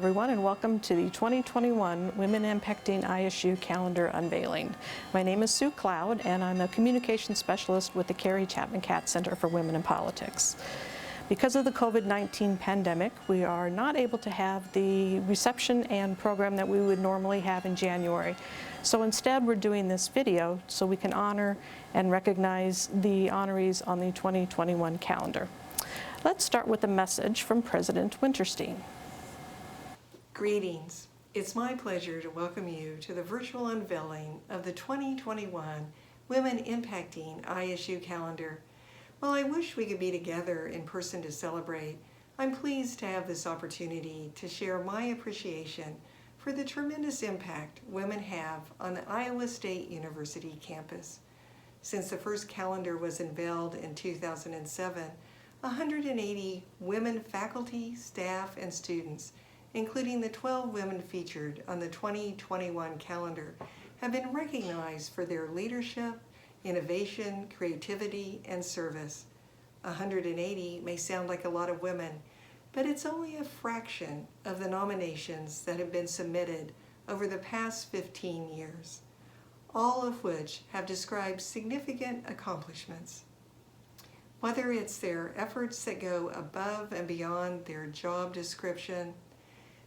everyone, and welcome to the 2021 Women Impacting ISU Calendar Unveiling. My name is Sue Cloud, and I'm a communication specialist with the Carrie Chapman Catt Center for Women in Politics. Because of the COVID-19 pandemic, we are not able to have the reception and program that we would normally have in January. So instead, we're doing this video so we can honor and recognize the honorees on the 2021 calendar. Let's start with a message from President Winterstein. Greetings. It's my pleasure to welcome you to the virtual unveiling of the 2021 Women Impacting ISU calendar. While I wish we could be together in person to celebrate, I'm pleased to have this opportunity to share my appreciation for the tremendous impact women have on the Iowa State University campus. Since the first calendar was unveiled in 2007, 180 women faculty, staff, and students, including the 12 women featured on the 2021 calendar, have been recognized for their leadership, innovation, creativity, and service. 180 may sound like a lot of women, but it's only a fraction of the nominations that have been submitted over the past 15 years, all of which have described significant accomplishments. Whether it's their efforts that go above and beyond their job description,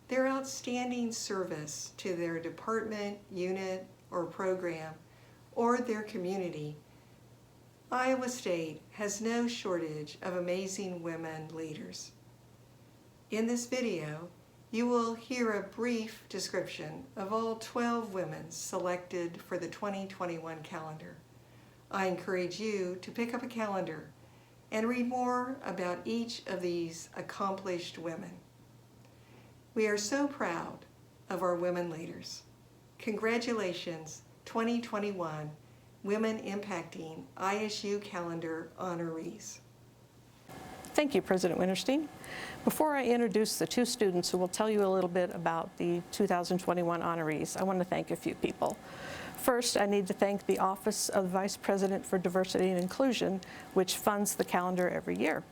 their outstanding service to their department, unit, or program, or their community, Iowa State has no shortage of amazing women leaders. In this video, you will hear a brief description of all 12 women selected for the 2021 calendar. I encourage you to pick up a calendar and read more about each of these accomplished women. We are so proud of our women leaders. Congratulations, 2021 Women Impacting ISU Calendar honorees. Thank you, President Winterstein. Before I introduce the two students who will tell you a little bit about the 2021 honorees, I want to thank a few people. First, I need to thank the Office of Vice President for Diversity and Inclusion, which funds the calendar every year.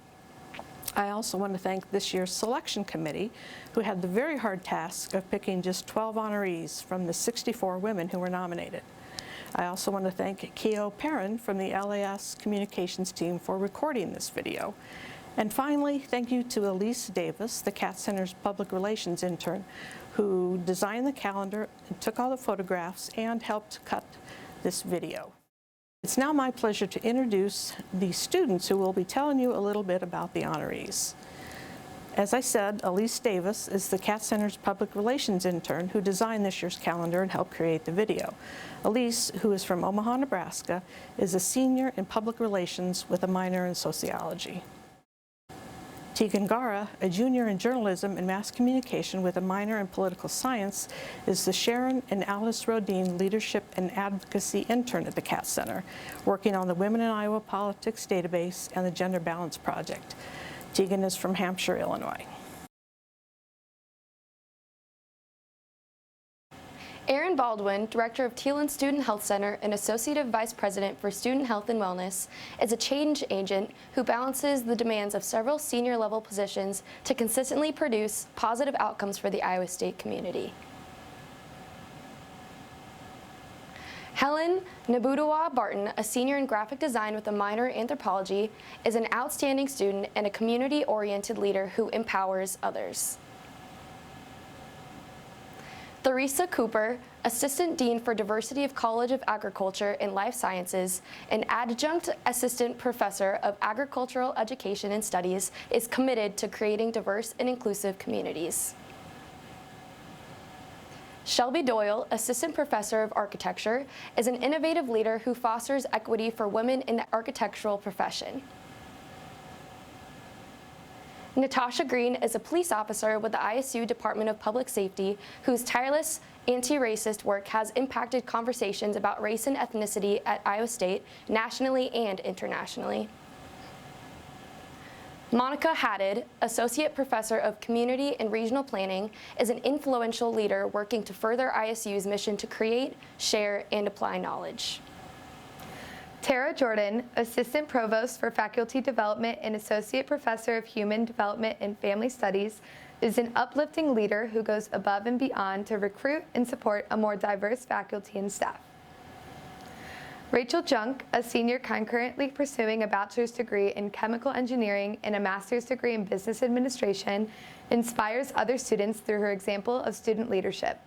I also want to thank this year's selection committee, who had the very hard task of picking just 12 honorees from the 64 women who were nominated. I also want to thank Keo Perrin from the LAS communications team for recording this video. And finally, thank you to Elise Davis, the Catt Center's public relations intern, who designed the calendar and took all the photographs and helped cut this video. It's now my pleasure to introduce the students who will be telling you a little bit about the honorees. As I said, Elise Davis is the Catt Center's public relations intern who designed this year's calendar and helped create the video. Elise, who is from Omaha, Nebraska, is a senior in public relations with a minor in sociology. Tegan Gara, a junior in journalism and mass communication with a minor in political science, is the Sharon and Alice Rodine Leadership and Advocacy intern at the Catt Center, working on the Women in Iowa Politics database and the Gender Balance Project. Tegan is from Hampshire, Illinois. Erin Baldwin, Director of Thielen Student Health Center and Associate Vice President for Student Health and Wellness, is a change agent who balances the demands of several senior-level positions to consistently produce positive outcomes for the Iowa State community. Helen Nabudawa Barton, a senior in graphic design with a minor in anthropology, is an outstanding student and a community-oriented leader who empowers others. Theresa Cooper, Assistant Dean for Diversity of College of Agriculture and Life Sciences and Adjunct Assistant Professor of Agricultural Education and Studies, is committed to creating diverse and inclusive communities. Shelby Doyle, Assistant Professor of Architecture, is an innovative leader who fosters equity for women in the architectural profession. Natasha Green is a police officer with the ISU Department of Public Safety whose tireless anti-racist work has impacted conversations about race and ethnicity at Iowa State nationally and internationally. Monica Haddad, Associate Professor of Community and Regional Planning, is an influential leader working to further ISU's mission to create, share, and apply knowledge. Tara Jordan, Assistant Provost for Faculty Development and Associate Professor of Human Development and Family Studies, is an uplifting leader who goes above and beyond to recruit and support a more diverse faculty and staff. Rachel Junk, a senior concurrently pursuing a bachelor's degree in chemical engineering and a master's degree in business administration, inspires other students through her example of student leadership.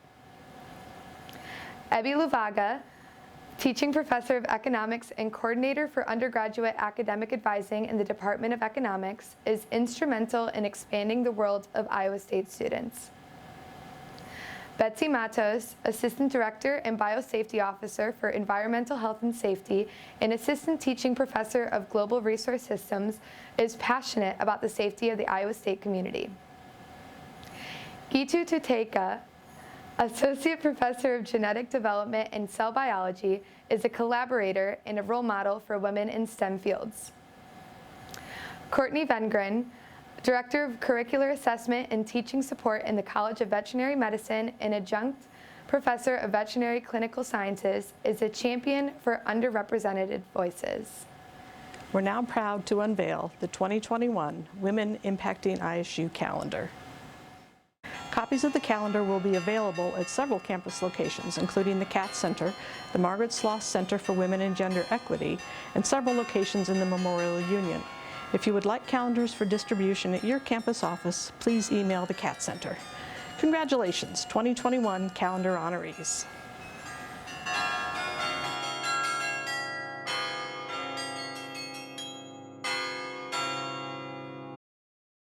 Ebby Luvaga, teaching professor of economics and coordinator for undergraduate academic advising in the Department of Economics, is instrumental in expanding the world of Iowa State students. Betsy Matos, Assistant Director and Biosafety Officer for Environmental Health and Safety and Assistant Teaching Professor of Global Resource Systems, is passionate about the safety of the Iowa State community. Gitu Tuteka, Associate Professor of Genetic Development and Cell Biology, is a collaborator and a role model for women in STEM fields. Courtney Vengren, Director of Curricular Assessment and Teaching Support in the College of Veterinary Medicine and Adjunct Professor of Veterinary Clinical Sciences, is a champion for underrepresented voices. We're now proud to unveil the 2021 Women Impacting ISU calendar. Copies of the calendar will be available at several campus locations, including the Catt Center, the Margaret Sloss Center for Women and Gender Equity, and several locations in the Memorial Union. If you would like calendars for distribution at your campus office, please email the Catt Center. Congratulations, 2021 calendar honorees.